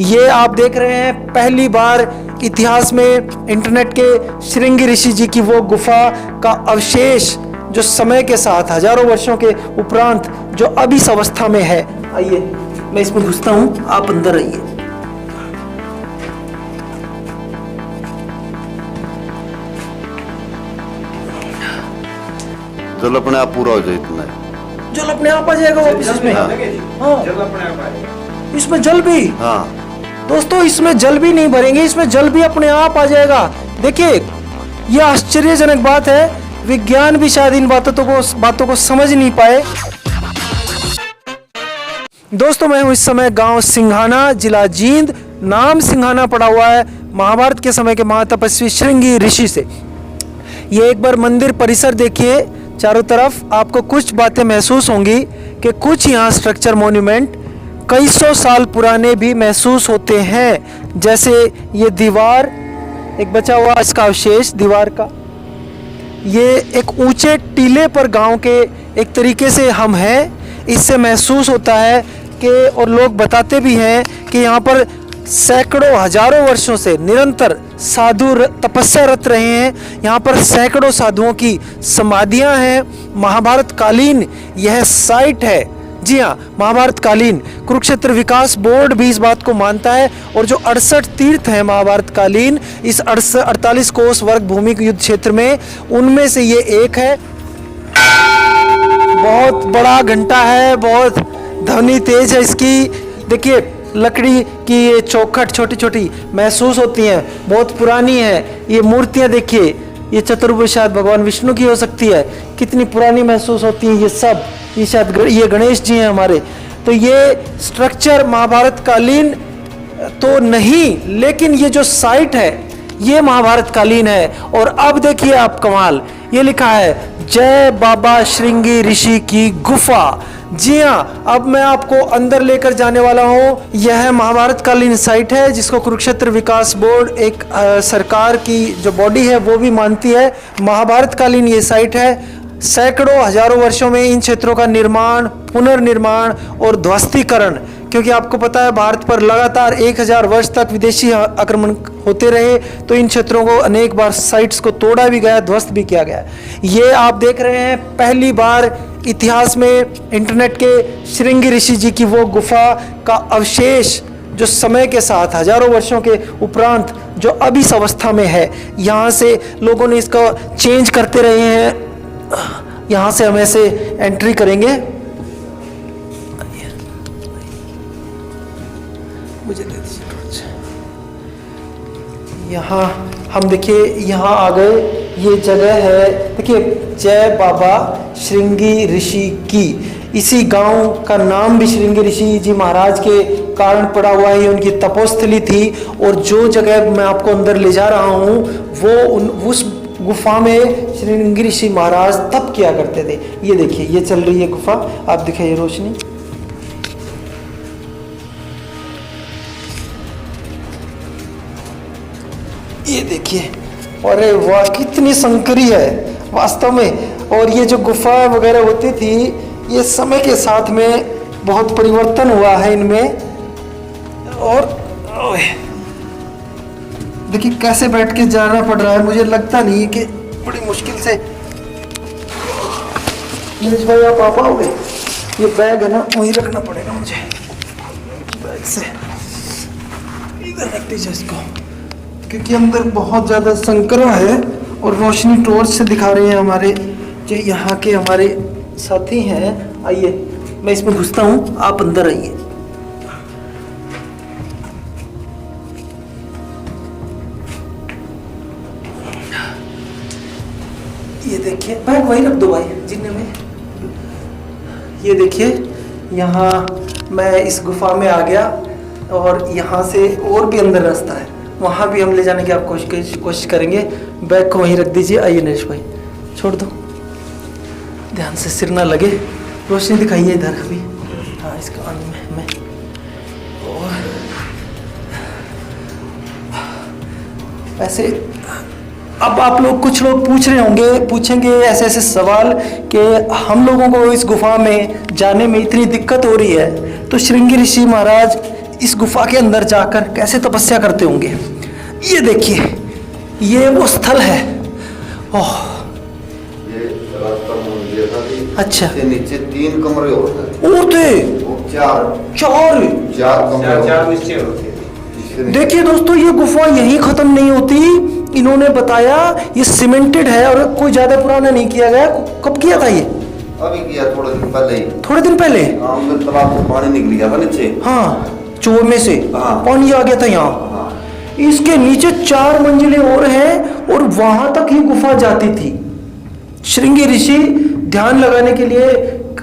ये आप देख रहे हैं पहली बार इतिहास में इंटरनेट के श्रृंगी ऋषि जी की वो गुफा का अवशेष जो समय के साथ हजारों वर्षों के उपरांत जो अभी इस अवस्था में है। आइए मैं इसमें घुसता हूं, आप अंदर आइए। जल अपने आप पूरा हो जाए इतना है। जल अपने आप आ जाएगा वापस इसमें। हाँ। जल अपने आप आएगा। इसमें जल भी, हाँ दोस्तों इसमें जल भी नहीं भरेंगे, इसमें जल भी अपने आप आ जाएगा। देखिए यह आश्चर्यजनक बात है, विज्ञान भी शायद इन बातों को समझ नहीं पाए। दोस्तों मैं हूं इस समय गांव सिंघाना, जिला जींद। नाम सिंघाना पड़ा हुआ है महाभारत के समय के महातपस्वी श्रृंगी ऋषि से। ये एक बार मंदिर परिसर देखिए, चारों तरफ आपको कुछ बातें महसूस होंगी कि कुछ यहाँ स्ट्रक्चर मॉन्यूमेंट कई सौ साल पुराने भी महसूस होते हैं। जैसे ये दीवार, एक बचा हुआ इसका अवशेष दीवार का। ये एक ऊंचे टीले पर गांव के एक तरीके से हम हैं, इससे महसूस होता है कि, और लोग बताते भी हैं कि यहाँ पर सैकड़ों हजारों वर्षों से निरंतर साधु तपस्यारत रहे हैं। यहाँ पर सैकड़ों साधुओं की समाधियाँ हैं। महाभारत कालीन यह साइट है। जी हाँ, महाभारत कालीन। कुरुक्षेत्र विकास बोर्ड भी इस बात को मानता है। और जो 68 तीर्थ हैं महाभारत कालीन इस 48 कोस वर्ग भूमि युद्ध क्षेत्र में, उनमें से ये एक है। बहुत बड़ा घंटा है, बहुत ध्वनि तेज है इसकी। देखिए लकड़ी की ये चौखट छोटी छोटी महसूस होती हैं, बहुत पुरानी है। ये मूर्तियां देखिए, ये चतुर्भुज शायद भगवान विष्णु की हो सकती है, कितनी पुरानी महसूस होती हैं ये सब। ये शायद ये गणेश जी हैं हमारे। तो ये स्ट्रक्चर महाभारत कालीन तो नहीं, लेकिन ये जो साइट है ये महाभारत कालीन है। और अब देखिए आप कमाल, ये लिखा है जय बाबा श्रृंगी ऋषि की गुफा। जी हाँ, अब मैं आपको अंदर लेकर जाने वाला हूँ। यह महाभारत कालीन साइट है जिसको कुरुक्षेत्र विकास बोर्ड एक सरकार की जो बॉडी है वो भी मानती है। महाभारत कालीन ये साइट है। सैकड़ों हजारों वर्षों में इन क्षेत्रों का निर्माण, पुनर्निर्माण और ध्वस्तीकरण, क्योंकि आपको पता है भारत पर लगातार 1000 वर्ष तक विदेशी आक्रमण होते रहे, तो इन क्षेत्रों को अनेक बार साइट्स को तोड़ा भी गया, ध्वस्त भी किया गया। ये आप देख रहे हैं पहली बार इतिहास में इंटरनेट के श्रृंगी ऋषि जी की वो गुफा का अवशेष जो समय के साथ हजारों वर्षों के उपरांत जो अभी इस अवस्था में है। यहाँ से लोगों ने इसका चेंज करते रहे हैं। यहाँ से हम ऐसे एंट्री करेंगे। मुझे दे दीजिए। यहाँ हम देखिए, यहाँ आ गए। ये जगह है, देखिए जय बाबा श्रृंगी ऋषि की। इसी गांव का नाम भी श्रृंगी ऋषि जी महाराज के कारण पड़ा हुआ है। ये उनकी तपोस्थली थी। और जो जगह मैं आपको अंदर ले जा रहा हूँ वो उस गुफा में श्रृंगी ऋषि महाराज तप किया करते थे। ये देखिए, ये चल रही है गुफा, आप दिखाइए रोशनी। ये देखिए, अरे वाह कितनी संकरी है वास्तव में। और ये जो गुफा वगैरह होती थी, ये समय के साथ में बहुत परिवर्तन हुआ है इनमें। और देखिए कैसे बैठ के जाना पड़ रहा है, मुझे लगता नहीं कि बड़ी मुश्किल से। नीरज भाई आप आ पाओगे? ये बैग है ना, वहीं रखना पड़ेगा मुझे। बैग से इधर रख दीजिए इसको, क्योंकि अंदर बहुत ज़्यादा संकरा है। और रोशनी टॉर्च से दिखा रहे हैं हमारे जो यहाँ के हमारे साथी हैं। आइए मैं इसमें घुसता हूँ, आप अंदर आइए। ये देखिए, बैग वहीं रख दो भाई जिन्ने में। ये देखिए, यहाँ मैं इस गुफा में आ गया और यहाँ से और भी अंदर रास्ता है, वहाँ भी हम ले जाने की आप कोशिश करेंगे। बैग को वहीं रख दीजिए। आइए नरेश भाई, छोड़ दो, ध्यान से सिर ना लगे। रोशनी दिखाइए इधर अभी। हाँ इस कान में मैं। और ऐसे अब आप लोग, कुछ लोग पूछ रहे होंगे, पूछेंगे ऐसे ऐसे सवाल कि हम लोगों को इस गुफा में जाने में इतनी दिक्कत हो रही है। तो श्रृंगी ऋषि महाराज इस गुफा के अंदर जाकर कैसे तपस्या करते होंगे। ये देखिए, ये वो स्थल है। ओह, ये रास्ता मंदिर था जी। अच्छा। इसके नीचे 3 कमरे होते हैं। और थे वो चार चार। कमरे चार होते निश्चय होते हैं। हैं। इसके नीचे देखिए दोस्तों, ये गुफा यहीं खत्म नहीं होती। इन्होंने बताया ये सीमेंटेड है और कोई ज्यादा पुराना नहीं किया गया। कब किया था ये? अभी किया थोड़े दिन पहले ही। थोड़े दिन पहले। आम के तालाब से पानी निकल गया था नीचे। हाँ, चोर में से हाँ। पानी आ गया था यहाँ। हाँ। इसके नीचे 4 मंजिलें और हैं और वहां तक ही गुफा जाती थी। श्रृंगी ऋषि ध्यान लगाने के लिए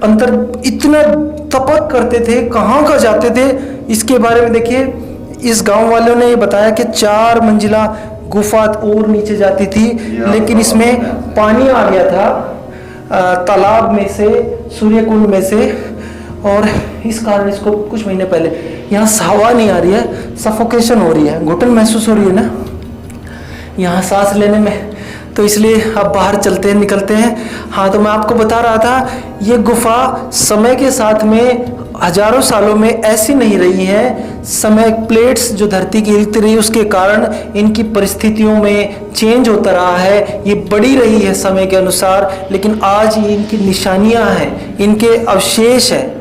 अंतर इतना तपक करते थे, कहाँ का जाते थे। इसके बारे में देखिए, इस गांव वालों ने ये बताया कि 4 मंजिला गुफा और नीचे जाती थी, लेकिन इसमें पानी आ गया था तालाब में से, सूर्यकुंड में से, और इस कारण इसको कुछ महीने पहले यहाँ हवा नहीं आ रही है, सफोकेशन हो रही है, घुटन महसूस हो रही है ना यहाँ सांस लेने में, तो इसलिए अब बाहर चलते हैं, निकलते हैं। हाँ, तो मैं आपको बता रहा था, ये गुफा समय के साथ में हजारों सालों में ऐसी नहीं रही है। समय प्लेट्स जो धरती की हिलती रही, उसके कारण इनकी परिस्थितियों में चेंज होता रहा है। ये बढ़ी रही है समय के अनुसार, लेकिन आज ये इनकी निशानियां हैं, इनके अवशेष हैं।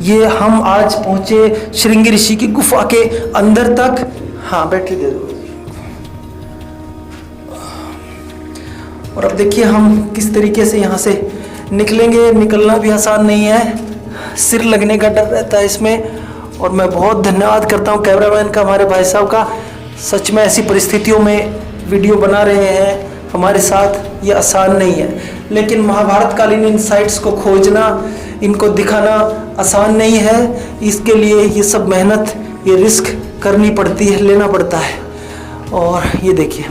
ये हम आज पहुंचे श्रृंगी ऋषि की गुफा के अंदर तक। हाँ, बैटरी दे दो। और अब देखिए हम किस तरीके से यहाँ से निकलेंगे। निकलना भी आसान नहीं है, सिर लगने का डर रहता है इसमें। और मैं बहुत धन्यवाद करता हूँ कैमरामैन का, हमारे भाई साहब का। सच में ऐसी परिस्थितियों में वीडियो बना रहे हैं हमारे साथ, ये आसान नहीं है। लेकिन महाभारत कालीन इन साइट्स को खोजना, इनको दिखाना आसान नहीं है। इसके लिए ये सब मेहनत, ये रिस्क करनी पड़ती है, लेना पड़ता है। और ये देखिए,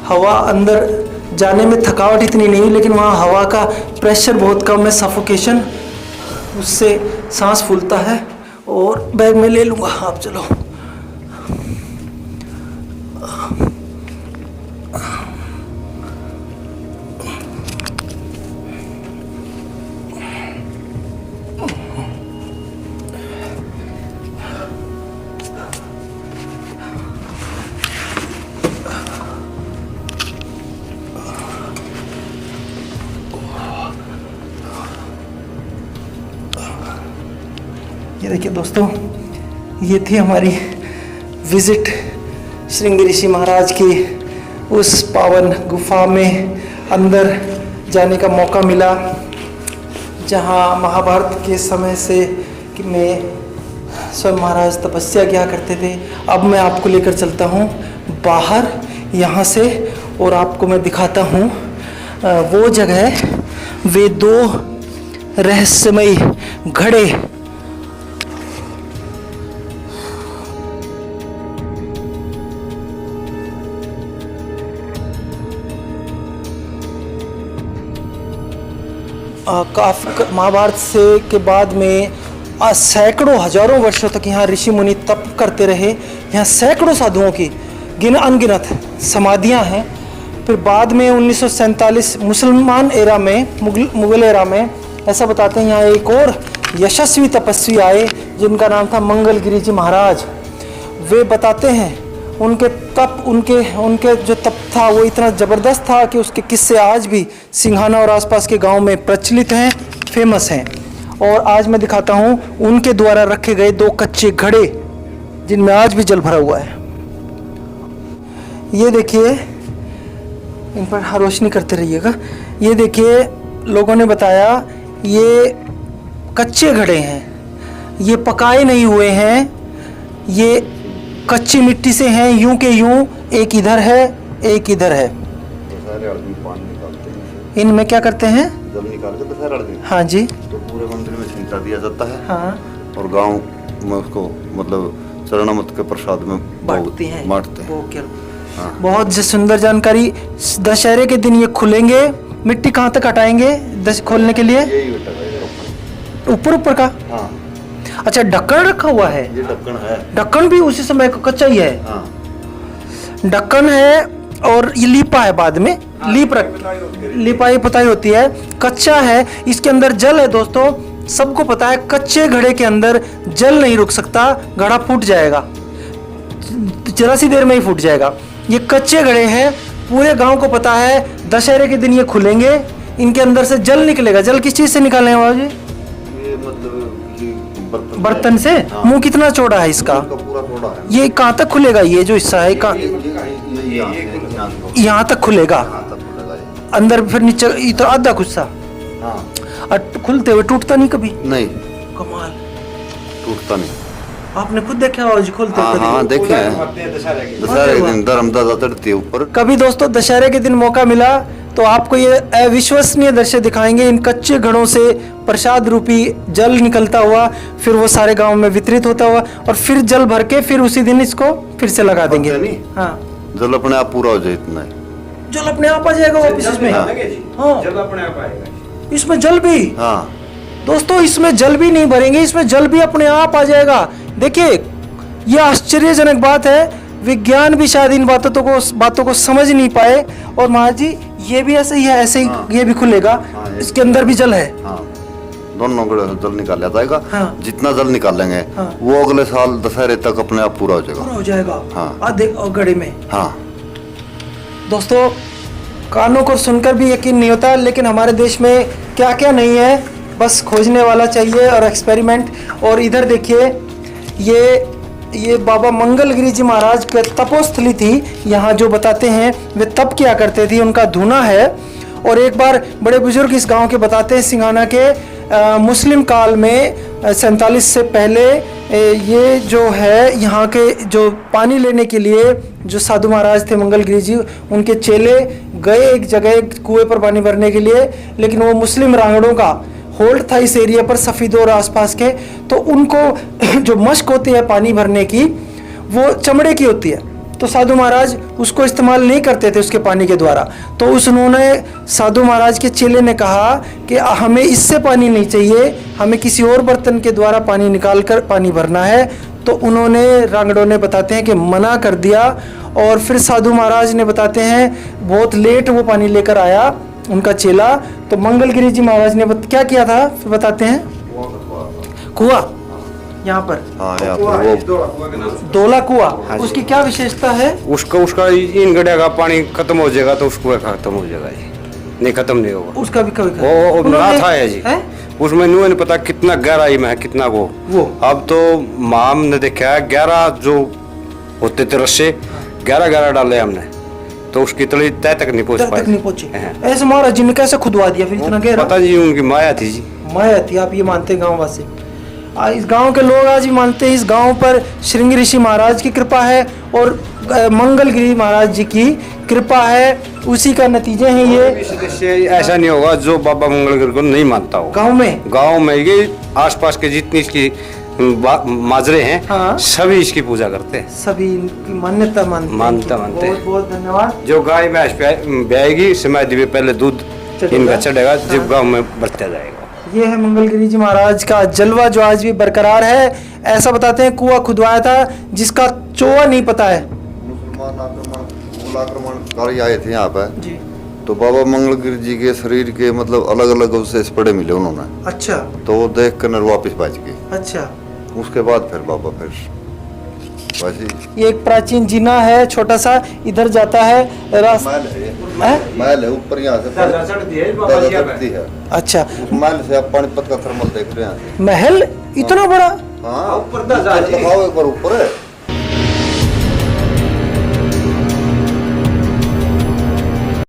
हवा अंदर जाने में थकावट इतनी नहीं, लेकिन वहाँ हवा का प्रेशर बहुत कम है, सफोकेशन, उससे सांस फूलता है। और बैग में ले लूँगा, आप चलो। ये देखिए दोस्तों, ये थी हमारी विजिट श्रृंगी ऋषि महाराज की उस पावन गुफा में। अंदर जाने का मौका मिला जहाँ महाभारत के समय से कि में स्वयं महाराज तपस्या किया करते थे। अब मैं आपको लेकर चलता हूँ बाहर यहाँ से, और आपको मैं दिखाता हूँ वो जगह, वे 2 रहस्यमयी घड़े। महाभारत से के बाद में सैकड़ों हजारों वर्षों तक यहाँ ऋषि मुनि तप करते रहे। यहाँ सैकड़ों साधुओं की अनगिनत समाधियाँ हैं। फिर बाद में 1947 मुसलमान एरा में, मुगल एरा में, ऐसा बताते हैं यहाँ एक और यशस्वी तपस्वी आए जिनका नाम था मंगलगिरी जी महाराज। वे बताते हैं उनके तप, उनके जो तप था वो इतना ज़बरदस्त था कि उसके किस्से आज भी सिंघाना और आसपास के गांव में प्रचलित हैं, फेमस हैं। और आज मैं दिखाता हूँ उनके द्वारा रखे गए 2 कच्चे घड़े जिनमें आज भी जल भरा हुआ है। ये देखिए, इन पर रोशनी करते रहिएगा। ये देखिए, लोगों ने बताया ये कच्चे घड़े हैं, ये पकाए नहीं हुए हैं, ये कच्ची मिट्टी से हैं, यूं के यूं, एक इधर है एक इधर है। सारे आदमी पानी निकालते हैं, इनमें क्या करते हैं? जब निकाल के सारे आदमी, हाँ जी, तो पूरे मंदिर में छिंटा दिया जाता है। हाँ, और गांव में उसको मतलब चरणामृत के प्रसाद में बांटते हैं, बांटते हैं। ओके। हाँ। बहुत सुंदर जानकारी। दशहरे के दिन ये खुलेंगे। मिट्टी कहाँ तक हटाएंगे खोलने के लिए? यही बेटा है, ऊपर का। हाँ, अच्छा, ढक्कन रखा हुआ है? ये ढक्कन है। ढक्कन भी उसी समय का कच्चा ही है? हाँ, ढक्कन है। और ये लीपा है, बाद में लिपाई पुताई होती है। कच्चा है, इसके अंदर जल है दोस्तों। सबको पता है कच्चे घड़े के अंदर जल नहीं रुक सकता, घड़ा फूट जाएगा, जरा सी देर में ही फूट जाएगा। ये कच्चे घड़े हैं, पूरे गांव को पता है दशहरे के दिन ये खुलेंगे, इनके अंदर से जल निकलेगा। जल किस चीज से निकाले हैं बाबू जी? ये मतलब किसी बर्तन से। हाँ। मुंह कितना चौड़ा है इसका? इसका पूरा थोड़ा है। ये कहाँ तक खुलेगा? ये जो हिस्सा है यहाँ तक खुलेगा, यहाँ तक खुलेगा ये। अंदर फिर नीचे इतना आधा गुस्सा हाँ और खुलते हुए टूटता नहीं कभी? नहीं कमाल, टूटता नहीं। आपने खुद देखा हो जी खुलते हाँ कभी? हाँ देखे हैं, दशहरे के दिन धर्मदादा चढ़ती है ऊपर। कभी दोस्तों दशहरे के दिन मौका मिला तो आपको ये अविश्वसनीय दृश्य दिखाएंगे। इन कच्चे घड़ों से प्रसाद रूपी जल निकलता हुआ फिर वो सारे गांव में वितरित होता हुआ और फिर जल भर के फिर उसी दिन इसको फिर से लगा देंगे। नहीं? हाँ, जल अपने आप पूरा हो जाए इतना ही। जल अपने आप आ जाएगा वापिस इसमें। हाँ। हाँ, जल अपने आप आएगा। इसमें जल भी हाँ दोस्तों, इसमें जल भी नहीं भरेंगे, इसमें जल भी अपने आप आ जाएगा। देखिए ये आश्चर्यजनक बात है, विज्ञान भी शायद इन बातों को समझ नहीं पाए। और महाराज जी ये भी ऐसे ही है, ऐसे ही हाँ। ये भी खुलेगा। हाँ, ये इसके अंदर भी जल है। हाँ दोनों घड़े से जल निकाल लिया जाएगा। हाँ। जितना जल निकालेंगे हाँ। वो अगले साल दशहरे तक अपने आप पूरा हो जाएगा। पूरा हो जाएगा। हाँ। आधे घड़े में। हाँ दोस्तों कानों को सुनकर भी यकीन नहीं होता, लेकिन हमारे देश में क्या क्या नहीं है, बस खोजने वाला चाहिए और एक्सपेरिमेंट। और इधर देखिए ये बाबा मंगलगिरी जी महाराज के तपोस्थली थी। यहाँ जो बताते हैं वे तप किया करते थे, उनका धुना है। और एक बार बड़े बुजुर्ग इस गांव के बताते हैं, सिंघाना के मुस्लिम काल में 47 से पहले ये जो है यहाँ के जो पानी लेने के लिए जो साधु महाराज थे मंगलगिरी जी, उनके चेले गए एक जगह कुएं पर पानी भरने के लिए, लेकिन वो मुस्लिम रांगड़ों का होल्ड था इस एरिया पर, सफ़ीदों और आसपास के। तो उनको जो मश्क होती है पानी भरने की वो चमड़े की होती है, तो साधु महाराज उसको इस्तेमाल नहीं करते थे उसके पानी के द्वारा। तो उन्होंने साधु महाराज के चेले ने कहा कि हमें इससे पानी नहीं चाहिए, हमें किसी और बर्तन के द्वारा पानी निकाल कर पानी भरना है। तो उन्होंने रांगड़ों ने बताते हैं कि मना कर दिया। और फिर साधु महाराज ने बताते हैं बहुत लेट वो पानी लेकर आया उनका चेला। तो मंगलगिरी जी महाराज ने क्या किया था फिर बताते हैं, कुआं यहाँ पर, हाँ यहाँ पर वो दोला कुआं, उसकी क्या विशेषता है? उसका इन गड्ढे का पानी खत्म हो जाएगा तो उसको खत्म हो जाएगा जी, नहीं खत्म नहीं होगा। उसका भी कभी वो ना था है जी, उसमें नहीं पता कितना गहराई में है कितना वो। अब तो माम ने देखा है 11 जो होते थे रस्से 11 डाले हमने, तो उसकी तली तय तक नहीं पहुंच पाए। ऐसे महाराज जी ने कैसे खुदवा दिया फिर इतना गहरा? पता जी उनकी माया थी जी, माया थी। आप ये मानते हैं गाँव वासी? इस गांव के लोग आज भी मानते हैं इस गांव पर श्रृंगी ऋषि महाराज की कृपा है और मंगलगिरी महाराज जी की कृपा है, उसी का नतीजे हैं ये। ऐसा नहीं होगा जो बाबा मंगलगिरी को नहीं मानता हो। गांव में ये आसपास के जितनी इसकी माजरे हैं, हाँ? सभी इसकी पूजा करते हैं, सभी मान्यता मानते हैं। बहुत बहुत धन्यवाद। जो गाय भैंस ब्याएगी समाधि में पहले दूध इनका चढ़ेगा, जब गाँव में बढ़ता जाएगा। ये है मंगलगिरी जी महाराज का जलवा जो आज भी बरकरार है। ऐसा बताते हैं कुआं खुदवाया था जिसका चोआ नहीं पता है। मुसलमान आक्रमणकारी आए थे यहाँ पे जी, तो बाबा मंगलगिरी जी के शरीर के मतलब अलग अलग अवशेष पड़े मिले उन्होंने। अच्छा। तो वो देख कर वापिस बच गए। अच्छा। उसके बाद फिर बाबा फिर ये एक प्राचीन जीना है छोटा सा, इधर जाता है महल है ऊपर, यहाँ से है। अच्छा, महल से आप पानीपत का थर्मल देख रहे हैं। महल इतना बड़ा? हाँ ऊपर ऊपर है।